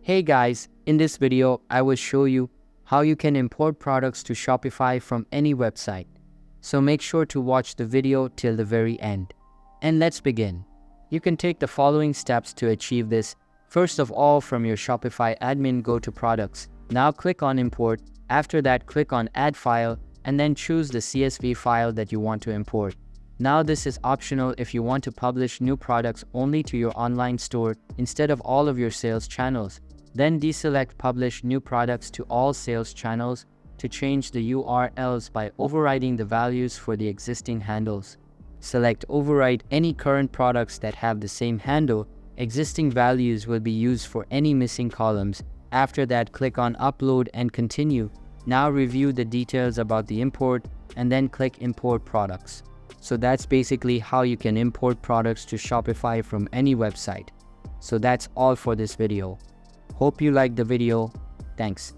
Hey guys, in this video, I will show you how you can import products to Shopify from any website. So make sure to watch the video till the very end. And let's begin. You can take the following steps to achieve this. First of all, from your Shopify admin, go to Products. Now click on Import. After that, click on Add File and then choose the CSV file that you want to import. Now this is optional if you want to publish new products only to your online store instead of all of your sales channels. Then deselect Publish New Products to all sales channels to change the URLs by overriding the values for the existing handles. Select Override any current products that have the same handle. Existing values will be used for any missing columns. After that, click on Upload and Continue. Now review the details about the import and then click Import Products. So that's basically how you can import products to Shopify from any website. So that's all for this video. Hope you liked the video. Thanks.